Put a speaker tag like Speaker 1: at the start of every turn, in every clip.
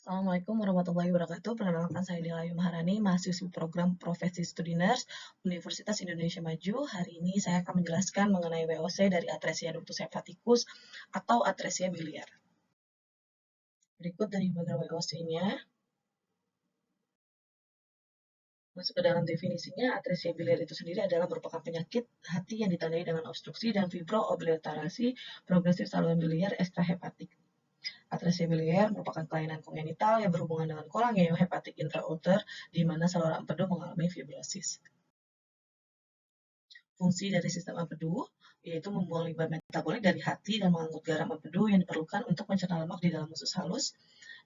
Speaker 1: Assalamualaikum warahmatullahi wabarakatuh. Perkenalkan saya Delayu Maharani, mahasiswi program Profesi Studi Nurse Universitas Indonesia Maju. Hari ini saya akan menjelaskan mengenai WOC dari atresia ductus hepaticus atau atresia biliar. Berikut dari bagian WOC-nya. Masuk ke dalam definisinya, atresia biliar itu sendiri adalah merupakan penyakit hati yang ditandai dengan obstruksi dan fibroobliterasi progresif saluran biliar ekstrahepatik. Atresia biliar merupakan kelainan kongenital yang berhubungan dengan cholangiohepatic intrauter, di mana saluran empedu mengalami fibrosis. Fungsi dari sistem empedu yaitu membuang limbah metabolik dari hati dan mengangkut garam empedu yang diperlukan untuk mencerna lemak di dalam usus halus.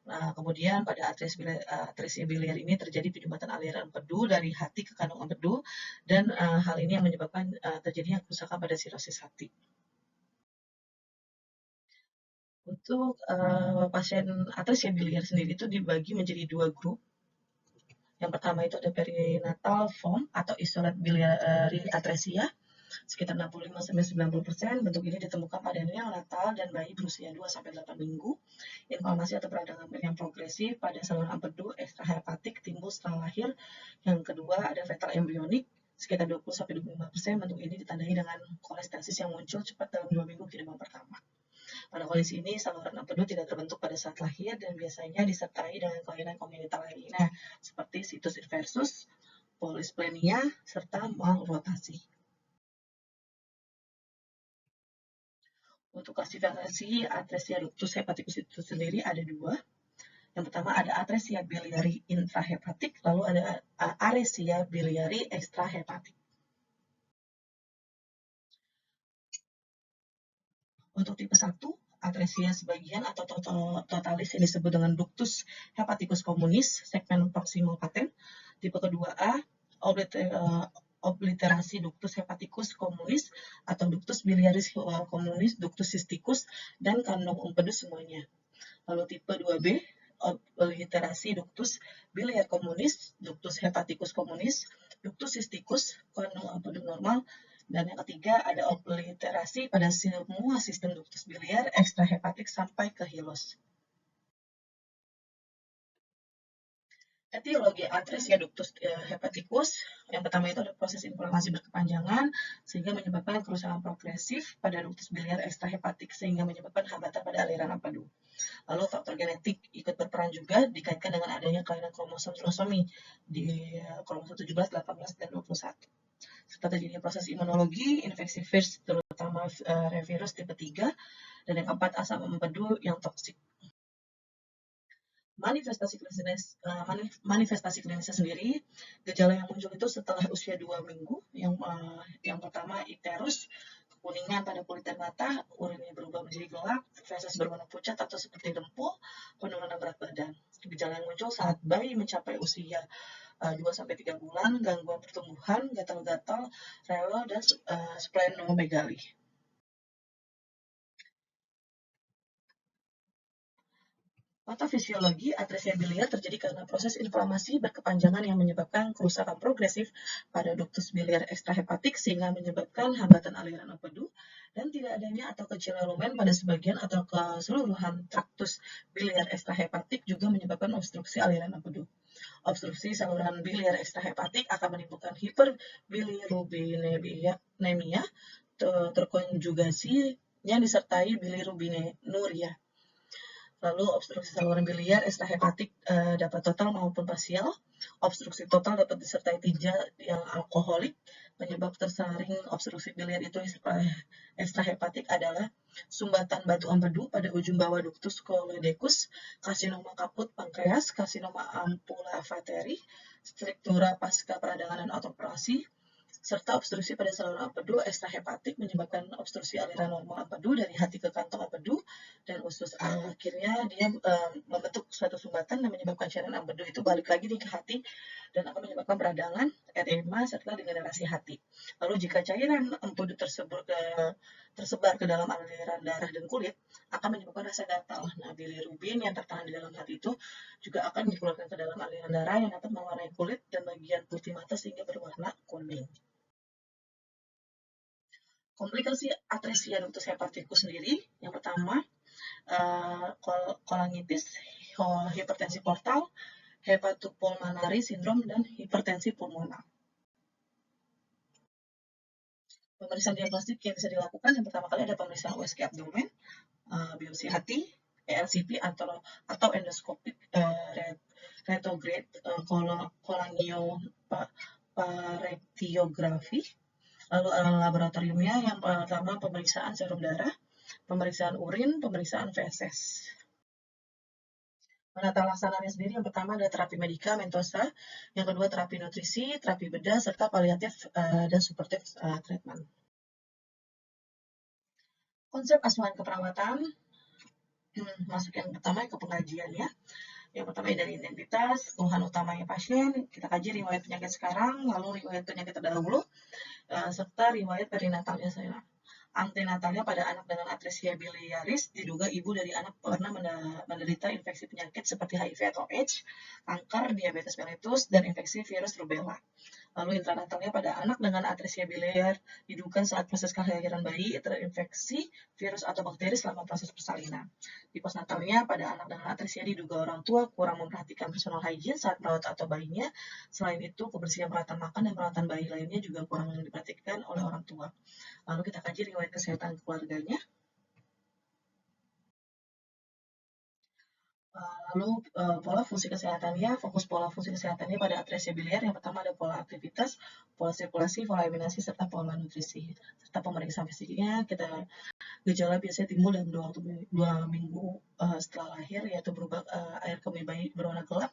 Speaker 1: Nah, kemudian pada atresia biliar ini terjadi penyumbatan aliran empedu dari hati ke kandung empedu, dan hal ini yang menyebabkan terjadinya kerusakan pada sirosis hati. Untuk pasien atresia biliar sendiri itu dibagi menjadi dua grup. Yang pertama itu ada perinatal form atau isolate biliary atresia, sekitar 65-90%. Bentuk ini ditemukan pada neonatal dan bayi berusia 2-8 minggu. Inflamasi atau peradangan yang progresif pada saluran empedu ekstrahepatik timbul setelah lahir. Yang kedua ada fetal embryonik, sekitar 20-25%. Bentuk ini ditandai dengan kolestesis yang muncul cepat dalam 2 minggu kehidupan pertama. Pada kondisi ini, saluran empedu tidak terbentuk pada saat lahir dan biasanya disertai dengan kelainan kongenital lainnya, seperti situs inversus, polisplenia, serta malrotasi. Untuk klasifikasi atresia ductus hepaticus itu sendiri ada dua. Yang pertama ada atresia biliari intrahepatik, lalu ada aresia biliari ekstrahepatik. Untuk tipe 1, atresia sebagian atau totalis yang disebut dengan ductus hepaticus communis, segmen proximal paten. Tipe kedua A, obliterasi ductus hepaticus communis atau ductus biliaris communis, ductus cysticus, dan kandung empedu semuanya. Lalu tipe 2B, obliterasi ductus biliar communis, ductus hepaticus communis, ductus cysticus, kandung empedu normal. Dan yang ketiga ada obliterasi pada semua sistem ductus biliar ekstrahepatik sampai ke hilos. Etiologi atresia ductus hepaticus, yang pertama itu ada proses inflamasi berkepanjangan sehingga menyebabkan kerusakan progresif pada ductus biliar ekstrahepatik sehingga menyebabkan hambatan pada aliran empedu. Lalu faktor genetik ikut berperan juga dikaitkan dengan adanya kelainan kromosom trilosomi di kromosom 17, 18, dan 21. Serta terjadinya proses imunologi, infeksi virus terutama revirus tipe 3, dan yang keempat asam empedu yang toksik. Manifestasi klinisnya sendiri, gejala yang muncul itu setelah usia 2 minggu. Yang pertama icterus, kekuningan pada kulit dan mata, urinnya berubah menjadi gelap, feses berwarna pucat atau seperti dempul, penurunan berat badan. Gejala yang muncul saat bayi mencapai usia 2-3 bulan, gangguan pertumbuhan, gatal-gatal, rewel, dan splenomegali. Patofisiologi atresia biliar terjadi karena proses inflamasi berkepanjangan yang menyebabkan kerusakan progresif pada ductus biliar ekstrahepatik sehingga menyebabkan hambatan aliran empedu, dan tidak adanya atau kecilnya lumen pada sebagian atau keseluruhan traktus biliar ekstrahepatik juga menyebabkan obstruksi aliran empedu. Obstruksi saluran biliar ekstrahepatik akan menimbulkan hiperbilirubinemia terkonjugasi yang disertai bilirubinuria. Lalu obstruksi saluran biliar ekstrahepatik dapat total maupun parsial. Obstruksi total dapat disertai tinja yang alkoholik. Penyebab tersaring obstruksi biliar itu ekstrahepatik adalah sumbatan batu empedu pada ujung bawah ductus choledecus, karsinoma kaput pankreas, karsinoma ampula vateri, struktura pasca peradangan dan otoperasi, serta obstruksi pada saluran empedu ekstrahepatik menyebabkan obstruksi aliran normal empedu dari hati ke kantong empedu dan usus. Akhirnya dia membentuk suatu sumbatan dan menyebabkan cairan empedu itu balik lagi ke hati dan akan menyebabkan peradangan, edema, serta degenerasi hati. Lalu jika cairan empedu tersebar ke dalam aliran darah dan kulit, akan menyebabkan rasa gatal. Nah, bilirubin yang tertahan di dalam hati itu juga akan dikeluarkan ke dalam aliran darah yang dapat mewarnai kulit dan bagian putih mata sehingga berwarna kuning. Komplikasi atresia ductus hepaticus sendiri, yang pertama kolangitis, hipertensi portal, hepatopulmonary syndrome, dan hipertensi pulmonar. Pemeriksaan diagnostik yang bisa dilakukan yang pertama kali ada pemeriksaan USG abdomen, biopsi hati, ERCP atau endoskopik retrograde kolangioparektografi. Lalu laboratoriumnya yang pertama pemeriksaan serum darah, pemeriksaan urin, pemeriksaan feses. Penata laksananya sendiri yang pertama ada terapi medikamentosa, yang kedua terapi nutrisi, terapi bedah, serta paliatif dan suportif treatment. Konsep asuhan keperawatan, masuk yang pertama ke pengajian ya. Yang pertama dari identitas, keluhan utamanya pasien, kita kaji riwayat penyakit sekarang, lalu riwayat penyakit terdahulu, serta riwayat perinatalnya saya. Antenatalnya pada anak dengan atresia biliaris, diduga ibu dari anak pernah menderita infeksi penyakit seperti HIV atau AIDS, kanker, diabetes mellitus, dan infeksi virus rubella. Lalu intranatalnya pada anak dengan atresia biliar, diduga saat proses kelahiran bayi terinfeksi virus atau bakteri selama proses persalinan. Di postnatalnya pada anak dengan atresia diduga orang tua kurang memperhatikan personal hygiene saat merawat atau bayinya. Selain itu, kebersihan peralatan makan dan peralatan bayi lainnya juga kurang diperhatikan oleh orang tua. Lalu kita kaji riwayat kesehatan keluarganya. Lalu pola fungsi kesehatannya, fokus pola fungsi kesehatannya pada atresia biliar. Yang pertama ada pola aktivitas, pola sirkulasi, pola eliminasi, serta pola nutrisi. Serta pemeriksaan fisiknya, kita gejala biasanya timbul dalam 2 minggu setelah lahir, yaitu berubah air kemih bayi berwarna gelap,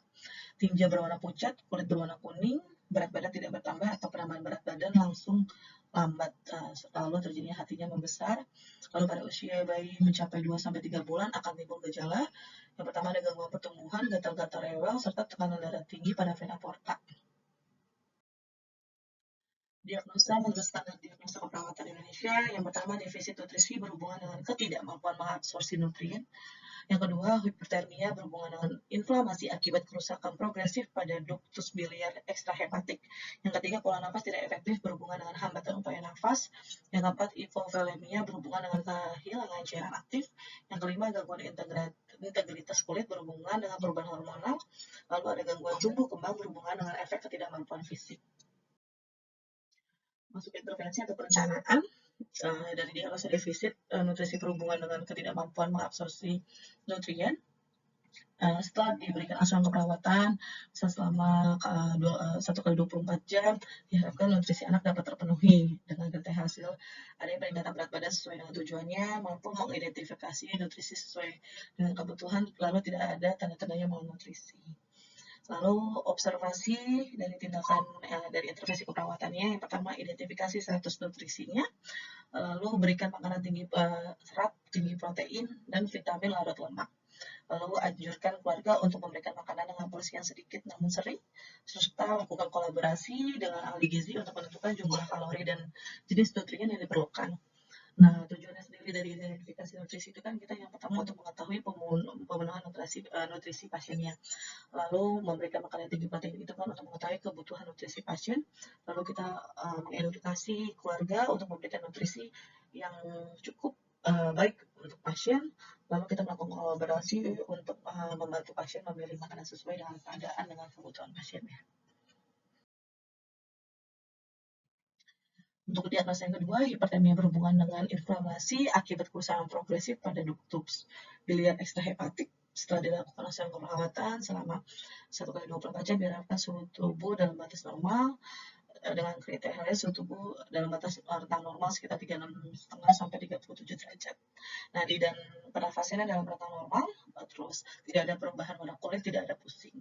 Speaker 1: tinja berwarna pucat, kulit berwarna kuning, berat badan tidak bertambah atau penambahan berat badan langsung lambat, lalu terjadinya hatinya membesar. Lalu pada usia bayi mencapai 2-3 bulan akan timbul gejala. Yang pertama ada gangguan pertumbuhan, gatal-gatal rewel, serta tekanan darah tinggi pada vena porta. Diagnosa menurut standar diagnosa keperawatan Indonesia, yang pertama defisit nutrisi berhubungan dengan ketidakmampuan mengabsorpsi nutrien. Yang kedua, hipertermia berhubungan dengan inflamasi akibat kerusakan progresif pada ductus biliar ekstrahepatik. Yang ketiga, pola nafas tidak efektif berhubungan dengan hambatan upaya nafas. Yang keempat, hipovolemia berhubungan dengan kehilangan cairan aktif. Yang kelima, gangguan integritas kulit berhubungan dengan perubahan hormonal. Lalu ada gangguan tumbuh kembang berhubungan dengan efek ketidakmampuan fisik. Masuk intervensi atau perencanaan. Dari diagnosa defisit nutrisi berhubungan dengan ketidakmampuan mengabsorpsi nutrien. Setelah diberikan asuhan keperawatan selama 1x24 jam, diharapkan nutrisi anak dapat terpenuhi dengan ganti hasil adanya peningkatan berat badan sesuai dengan tujuannya, mampu mengidentifikasi nutrisi sesuai dengan kebutuhan, lalu tidak ada tanda-tandanya malnutrisi. Lalu observasi dari tindakan dari intervensi keperawatannya, yang pertama identifikasi status nutrisinya, lalu berikan makanan tinggi serat, tinggi protein, dan vitamin larut lemak. Lalu anjurkan keluarga untuk memberikan makanan dengan porsi yang sedikit namun sering, serta lakukan kolaborasi dengan ahli gizi untuk menentukan jumlah kalori dan jenis nutrien yang diperlukan. Nah, tujuannya sendiri dari identifikasi nutrisi itu kan kita yang pertama untuk mengetahui pemenuhan nutrisi pasiennya. Lalu memberikan makanan tinggi protein itu kan untuk mengetahui kebutuhan nutrisi pasien. Lalu kita mengedukasi keluarga untuk memberikan nutrisi yang cukup baik untuk pasien. Lalu kita melakukan kolaborasi untuk membantu pasien memilih makanan sesuai dengan keadaan dengan kebutuhan pasiennya. Untuk diagnosa yang kedua, hipertermia berhubungan dengan inflamasi akibat kerusakan progresif pada ductus biliar ekstrahepatik. Setelah dilakukan asuhan keperawatan selama 1x24 jam, diharapkan suhu tubuh dalam batas normal dengan kriteria suhu tubuh dalam batas rentang normal sekitar 36,5 sampai 37 derajat. Nah, dan pernafasannya dalam rentang normal, terus tidak ada perubahan warna kulit, tidak ada pusing.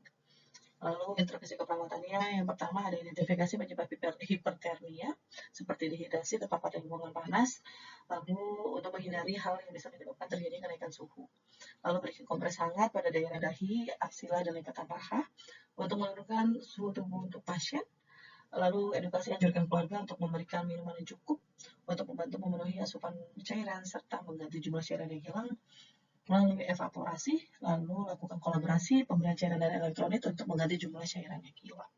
Speaker 1: Lalu intervensi keperawatannya, yang pertama ada identifikasi penyebab hipertermia seperti dehidrasi terpapar lingkungan panas. Lalu untuk menghindari hal yang bisa menyebabkan terjadi kenaikan suhu, lalu berikan kompres hangat pada daerah dahi, aksila, dan lipatan paha untuk menurunkan suhu tubuh untuk pasien. Lalu edukasi anjurkan keluarga untuk memberikan minuman yang cukup untuk membantu memenuhi asupan cairan serta mengganti jumlah cairan yang hilang melalui evaporasi. Lalu lakukan kolaborasi pemberian cairan dan elektrolit untuk mengganti jumlah cairan yang hilang.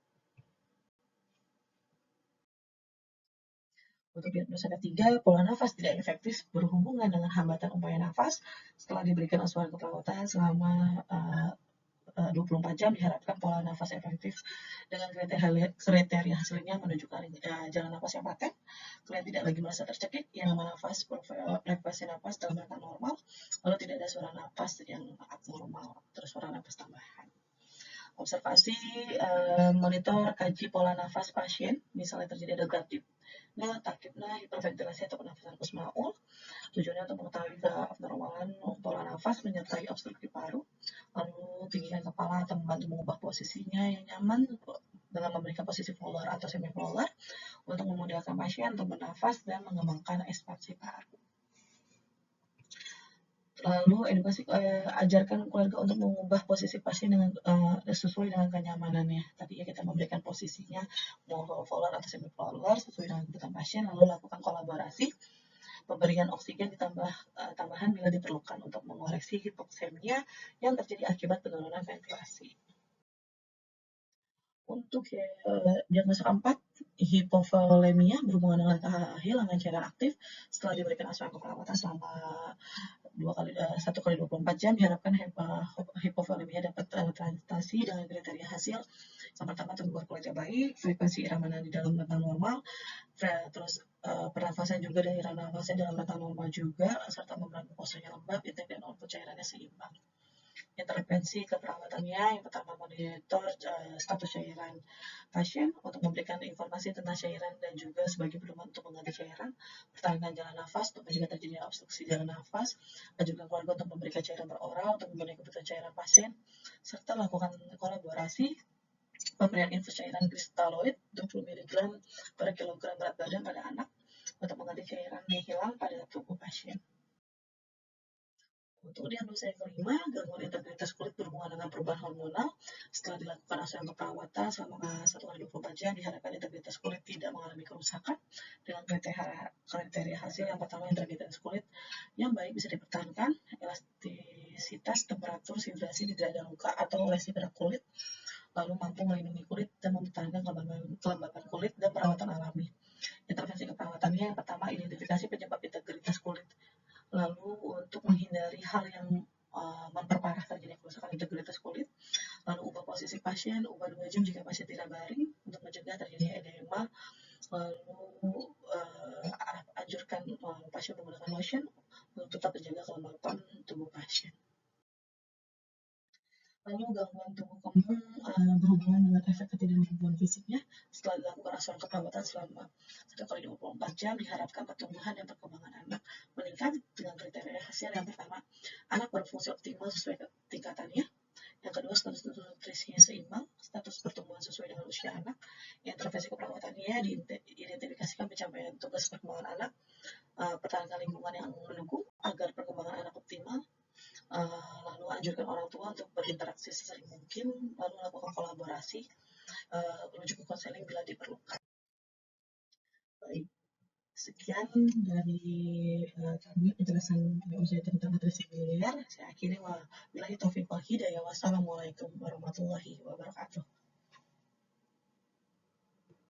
Speaker 1: Untuk diagnosa ketiga, pola nafas tidak efektif berhubungan dengan hambatan upaya nafas setelah diberikan asuhan keperawatan selama 24 jam diharapkan pola nafas efektif dengan kriteria hasilnya menunjukkan jalan nafas yang paten, kalian tidak lagi merasa tercekik, yang nafas, frekuensi nafas dalam rentang normal, lalu tidak ada suara nafas yang abnormal, terus suara nafas tambahan. Observasi, monitor, kaji pola nafas pasien, misalnya terjadi ada gradip, takibna, hiperventilasi atau pernafasan kusmaul. Tujuannya untuk mengetahui keabnormalan pola nafas menyertai obstruksi paru, lalu tinggikan kepala atau membantu mengubah posisinya yang nyaman dengan memberikan posisi polar atau semi polar untuk memudahkan pasien untuk bernafas dan mengembangkan ekspansi paru. Lalu edukasi, ajarkan keluarga untuk mengubah posisi pasien dengan sesuai dengan kenyamanannya. Tadi ya kita memberikan posisinya mau polar atau semi polar sesuai dengan kebutuhan pasien, lalu lakukan kolaborasi. Pemberian oksigen tambahan bila diperlukan untuk mengoreksi hipoksemia yang terjadi akibat penurunan ventilasi. Untuk diagnosa keempat, hipovolemia berhubungan dengan kehilangan cairan aktif setelah diberikan asuhan keperawatan selama 1 kali 24 jam. Diharapkan hipovolemia dapat teratasi dengan kriteria hasil. Yang pertama, tubuh berkualitas baik, frekuensi irama di dalam rentang normal, terus pernafasan juga dari irama nafasnya dalam rentang normal juga, serta membran mukosa lembab, intake dan output cairannya seimbang. Intervensi keperawatannya, yang pertama monitor status cairan pasien untuk memberikan informasi tentang cairan dan juga sebagai pedoman untuk mengganti cairan, pertahankan jalan nafas untuk mencegah terjadinya obstruksi jalan nafas, ajukan keluarga untuk memberikan cairan beroral untuk memenuhi kebutuhan cairan pasien, serta lakukan kolaborasi pemberian infus cairan kristaloid 20 mg per kilogram berat badan pada anak untuk mengganti cairan yang hilang pada tubuh pasien. Untuk diagnosa yang kelima, gangguan integritas kulit berhubungan dengan perubahan hormonal. Setelah dilakukan asuhan keperawatan selama 1 kali 24 jam, diharapkan integritas kulit tidak mengalami kerusakan dengan kriteria hasil. Yang pertama, integritas kulit yang baik bisa dipertahankan, elastisitas, temperatur, vibrasi, tidak ada luka atau lesi pada kulit, lalu mampu melindungi kulit dan mempertahankan kelembapan kulit dan perawatan alami. Intervensi keperawatannya, yang pertama, identifikasi penyebab integritas kulit. Lalu untuk menghindari hal yang memperparah terjadinya kerusakan integritas kulit, lalu ubah posisi pasien, ubah 2 jam jika pasien tidak baring untuk mencegah terjadinya edema, lalu anjurkan pasien menggunakan lotion untuk tetap menjaga kelembapan tubuh pasien. Lalu gangguan tubuh kembang berhubungan dengan efek ketidakmampuan fisiknya. Setelah dilakukan asuhan keperawatan selama 1 kali 24 jam, diharapkan pertumbuhan dan perkembangan anak meningkat dengan kriteria hasil. Yang pertama, anak berfungsi optimal sesuai tingkatannya. Yang kedua, status nutrisinya seimbang, status pertumbuhan sesuai dengan usia anak. Intervensi keperawatannya diidentifikasikan pencapaian tugas perkembangan anak, pertahankan lingkungan yang mendukung agar perkembangan anak optimal, lalu anjurkan orang tua untuk berinteraksi sesering mungkin, lalu lakukan kolaborasi, menuju ke konseling bila diperlukan. Baik, sekian dari kami penjelasan saya tentang nutrisi biliar. Saya akhiri wabillahi taufiq wal hidayah. Wassalamualaikum warahmatullahi wabarakatuh.